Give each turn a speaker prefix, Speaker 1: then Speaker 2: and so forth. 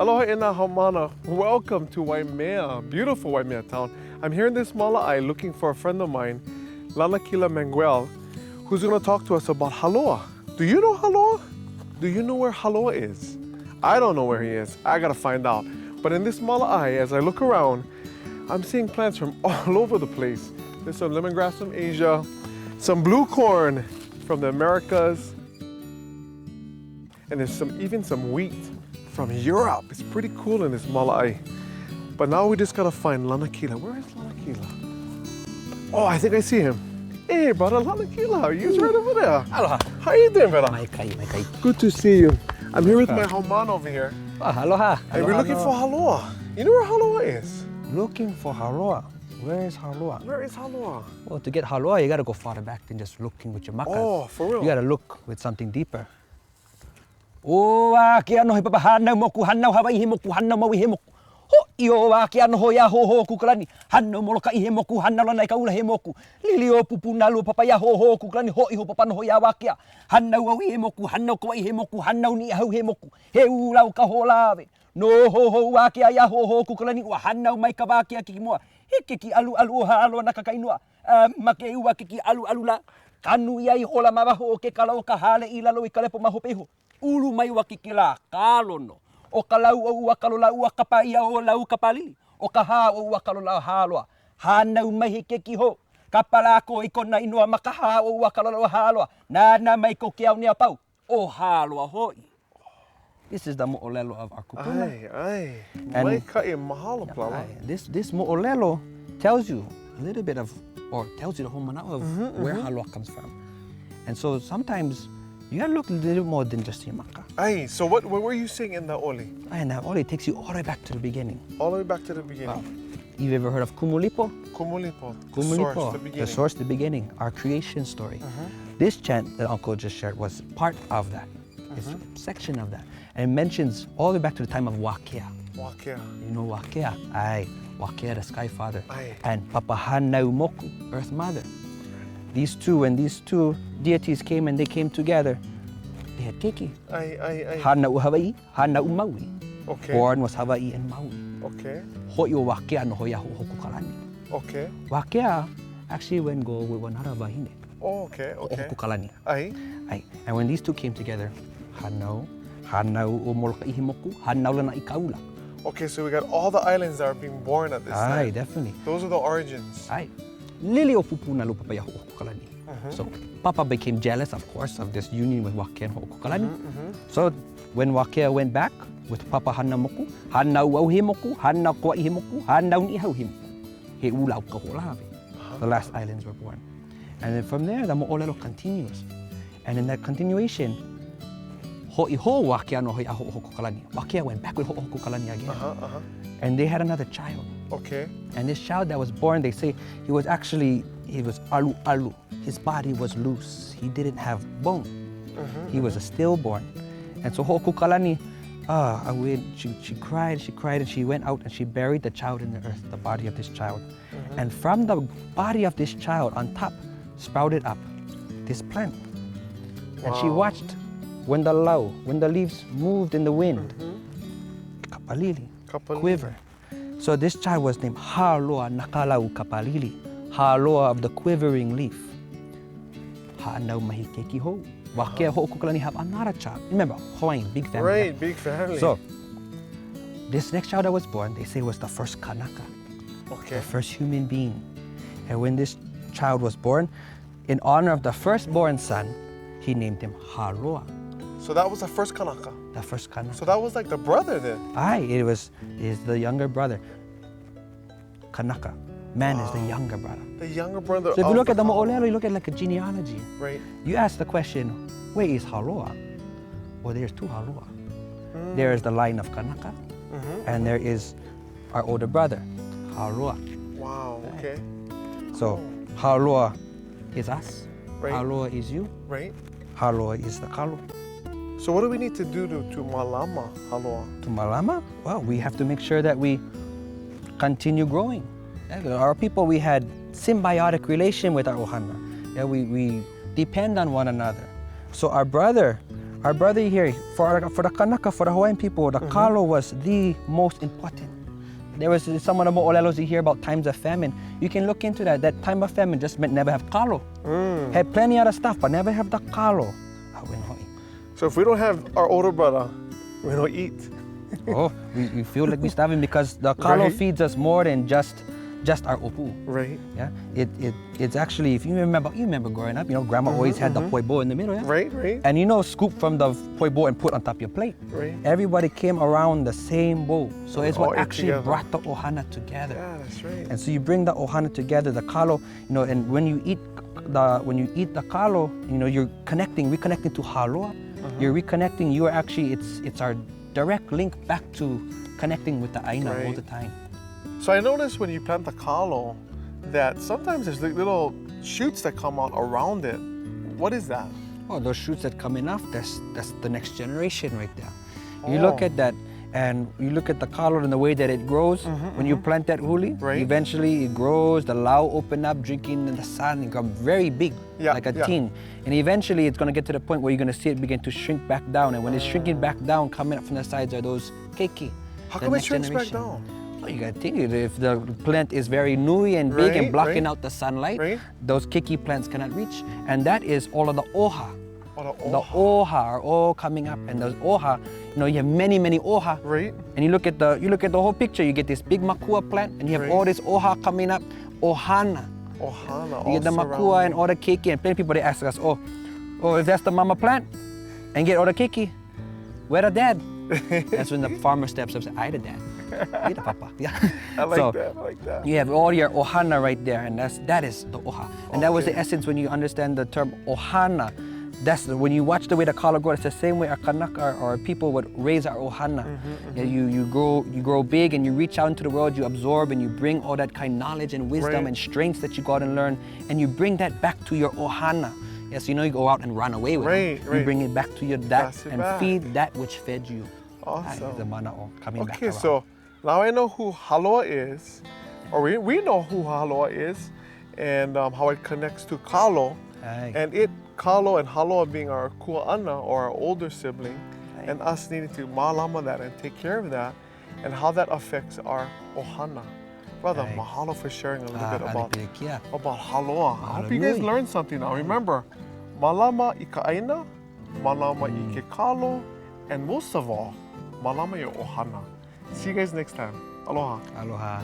Speaker 1: Aloha ina haumana. Welcome to Waimea, beautiful Waimea town. I'm here in this mala'ai looking for a friend of mine, Lanakila Manguel, who's going to talk to us about Hāloa. Do you know Hāloa? Do you know where Hāloa is? I don't know where he is. I got to find out. But in this mala'ai, as I look around, I'm seeing plants from all over the place. There's some lemongrass from Asia, some blue corn from the Americas, and there's even some wheat from Europe. It's pretty cool in this mala'ai. But now we just gotta find Lanakila. Where is Lanakila? Oh, I think I see him. Hey, brother, Lanakila, he's right over there.
Speaker 2: Aloha.
Speaker 1: How you doing, brother?
Speaker 2: Maikai.
Speaker 1: Good to see you. I'm here with my haumana over here.
Speaker 2: Aloha.
Speaker 1: And we're looking for Hāloa. You know where Hāloa is?
Speaker 2: Looking for Hāloa. Where is Hāloa?
Speaker 1: Where is Hāloa?
Speaker 2: Well, to get Hāloa, you gotta go farther back than just looking with your makas.
Speaker 1: Oh, for real?
Speaker 2: You gotta look with something deeper. O wa ke ano he papa hanau moku hanau Hawai'i he moku hanau maui he moku. Ho io wa ke ano ho ya ho kukalani. Hanau moloka I he moku hanau lana I kaula he moku. Lili o pupu nalu papa ya ho kukalani ho I ho papa no ho ya wa ke. Hanau au he moku hanau ko I he moku hanau ni hau he moku. He ulau ka ho lave. No ho wa ke ya ho kukalani wa hanau mai ka wa ke ki moa. He ki alu halo na ka kainua. Make ua ki alu la. Kanu ia I hola mawaho o ke Kalo ka hale I lalo I kalepo maho peho. Ulu mai wa kikila Kalo no. O ka lau o ua kalola ua kapa ia o lau kapalili. O ka hā o ua kalola Hāloa. Hānau mai he ke ki ho. Kapala ko I kona inua makaha o ua kalola Hāloa. Nāna mai ko ke au nea pau. O Hāloa hoi. This is the mo'olelo of our kupuna.
Speaker 1: Ai. Mai ka'i mahalo plawa.
Speaker 2: This mo'olelo tells you a little bit of, or tells you the whole mana'o of where Hāloa comes from. And so sometimes you gotta look a little more than just your maka.
Speaker 1: Aye, so what were you saying in the oli?
Speaker 2: And that oli takes you all the way back to the beginning.
Speaker 1: All the way back to the beginning.
Speaker 2: Wow. You've ever heard of Kumulipo?
Speaker 1: Kumulipo.
Speaker 2: The source, the beginning, our creation story. This chant that Uncle just shared was part of that. It's a section of that. And it mentions all the way back to the time of Wakea.
Speaker 1: Wakea.
Speaker 2: You know Wakea? Aye. Wakea, the sky father.
Speaker 1: Aye.
Speaker 2: And Papa Hanau Moku, earth mother. When these two deities came and they came together, they had keiki.
Speaker 1: Aye.
Speaker 2: Hanau Hawai'i, Hanau Maui.
Speaker 1: Okay.
Speaker 2: Born was Hawai'i and Maui.
Speaker 1: Okay.
Speaker 2: Hoi o Wakea no hoia hoku kalani.
Speaker 1: Okay.
Speaker 2: Wakea actually went go with another wahine.
Speaker 1: Oh, okay.
Speaker 2: Hoku kalani.
Speaker 1: Aye.
Speaker 2: And when these two came together, Hanau o moloka ihimoku, Hanau lana I kaula.
Speaker 1: Okay, so we got all the islands that are being born at this time.
Speaker 2: Aye, definitely.
Speaker 1: Those are the origins.
Speaker 2: Aye. Lili o pupuna lo papa ya ho'okukalani. So Papa became jealous, of course, of this union with Wakea and ho'okukalani. So when Wakea went back with Papa Hanamoku, Hanau au himoku, Hanau koa himoku, Hanau ni hau himoku. He ulau ka ho'olave. The last islands were born. And then from there, the mo'olelo continues. And in that continuation, ho'i ho Wakea no hoi a ho'okukalani. Wakea went back with ho'okukalani again. And they had another child.
Speaker 1: Okay.
Speaker 2: And this child that was born, they say he was alu. His body was loose. He didn't have bone. He was a stillborn. And so Ho'okukalani, she cried, and she went out and she buried the child in the earth, the body of this child. And from the body of this child on top sprouted up this plant. And she watched when the leaves moved in the wind, kapalili, quiver. So this child was named Hāloa Nakalau Kapalili, Hāloa of the quivering leaf. Hānau mahi keiki ho. Wakea ho'okukalani have another child. Remember, Hawaiian, big family.
Speaker 1: Right, big family.
Speaker 2: So, this next child that was born, they say was the first kanaka, the first human being. And when this child was born, in honor of the firstborn son, he named him Hāloa.
Speaker 1: So that was the first kanaka?
Speaker 2: The first kanaka.
Speaker 1: So that was like the brother then?
Speaker 2: Aye, it is the younger brother. Kanaka. Man is the younger brother.
Speaker 1: The younger brother.
Speaker 2: So if you look at the mo'olelo, you look at like a genealogy.
Speaker 1: Right.
Speaker 2: You ask the question, where is Hāloa? Well, there's two Hāloa. There is the line of Kanaka, and there is our older brother, Hāloa.
Speaker 1: Wow, okay.
Speaker 2: So Hāloa is us.
Speaker 1: Right.
Speaker 2: Hāloa is you.
Speaker 1: Right.
Speaker 2: Hāloa is the Kalo.
Speaker 1: So what do we need to do to malama Hāloa?
Speaker 2: To malama? Well, we have to make sure that we continue growing. Our people, we had symbiotic relation with our Ohana. Yeah, we depend on one another. So our brother Our brother here, for the Kanaka, for the Hawaiian people, the Kalo was the most important. There was some of the mo'olelos you hear about times of famine. You can look into that. That time of famine just meant never have Kalo. Had plenty other stuff, but never have the Kalo.
Speaker 1: So if we don't have our older brother, we don't eat.
Speaker 2: Oh, we feel like we're starving because the Kalo
Speaker 1: Right.
Speaker 2: feeds us more than just our opu.
Speaker 1: Right.
Speaker 2: Yeah, it's actually, if you remember growing up, grandma always had the poibo in the middle, yeah?
Speaker 1: Right, right.
Speaker 2: And scoop from the poibo and put on top of your plate.
Speaker 1: Right.
Speaker 2: Everybody came around the same bowl. So it's
Speaker 1: all
Speaker 2: what
Speaker 1: ate
Speaker 2: actually
Speaker 1: together.
Speaker 2: brought the ohana together.
Speaker 1: Yeah, that's right.
Speaker 2: And so you bring the ohana together, the kalo, and when you eat the kalo, you're reconnecting to Hāloa. You're reconnecting, it's our direct link back to connecting with the aina all
Speaker 1: Right.
Speaker 2: the time.
Speaker 1: So I noticed when you plant the kalo that sometimes there's little shoots that come out around it. What is that?
Speaker 2: Oh, those shoots that come enough, that's the next generation right there. You look at that, and you look at the kalo and the way that it grows. When you plant that huli,
Speaker 1: Right.
Speaker 2: eventually it grows, the lao open up, drinking in the sun, it becomes very big,
Speaker 1: Yeah,
Speaker 2: like a
Speaker 1: yeah.
Speaker 2: teen. And eventually it's gonna get to the point where you're gonna see it begin to shrink back down. And when it's shrinking back down, coming up from the sides are those keiki.
Speaker 1: How
Speaker 2: the
Speaker 1: come it
Speaker 2: next
Speaker 1: shrinks back
Speaker 2: generation.
Speaker 1: down?
Speaker 2: Oh, you gotta think it. If the plant is very nui and big and
Speaker 1: Right,
Speaker 2: blocking
Speaker 1: right.
Speaker 2: out the sunlight,
Speaker 1: Right.
Speaker 2: those keiki plants cannot reach. And that is all of the oha.
Speaker 1: Oh,
Speaker 2: The oha are all coming up, and those oha, you have many oha.
Speaker 1: Right.
Speaker 2: And you look at the whole picture. You get this big makua plant, and you have
Speaker 1: Right.
Speaker 2: all this oha coming up. Ohana.
Speaker 1: Ohana.
Speaker 2: You get the makua and all the keiki, and plenty people they ask us, oh, if that's the mama plant, and get all the keiki, where the dad? That's when the farmer steps up and says, I the dad. You the papa. Yeah.
Speaker 1: I like
Speaker 2: So,
Speaker 1: that. I like that.
Speaker 2: you have all your ohana right there, and that is the oha. And that was the
Speaker 1: Okay.
Speaker 2: essence when you understand the term ohana. When you watch the way the kalo grow, it's the same way our kanaka or our people would raise our ohana. Yeah, you grow big and you reach out into the world, you absorb and you bring all that kind of knowledge and wisdom
Speaker 1: Right.
Speaker 2: and strengths that you got and learn, and you bring that back to your ohana. Yes, you go out and run away with
Speaker 1: Right,
Speaker 2: it.
Speaker 1: right.
Speaker 2: You bring it back to your dad
Speaker 1: Pass it
Speaker 2: and
Speaker 1: back.
Speaker 2: feed that which fed you. That is the
Speaker 1: Awesome.
Speaker 2: mana'o coming back
Speaker 1: Okay,
Speaker 2: around.
Speaker 1: so now I know who Hāloa is, or we know who Hāloa is, and how it connects to Kalo.
Speaker 2: Aye.
Speaker 1: And Kalo and Hāloa being our kua'ana or our older sibling, and us needing to ma'alama that and take care of that, and how that affects our ohana. Brother,
Speaker 2: Aye.
Speaker 1: mahalo for sharing a little bit about
Speaker 2: Yeah.
Speaker 1: Hāloa. I hope you guys
Speaker 2: Hallelujah.
Speaker 1: learned something now. Remember, malama i ka aina, malama i ke kalo, and most of all, malama i ohana. See you guys next time. Aloha.
Speaker 2: Aloha.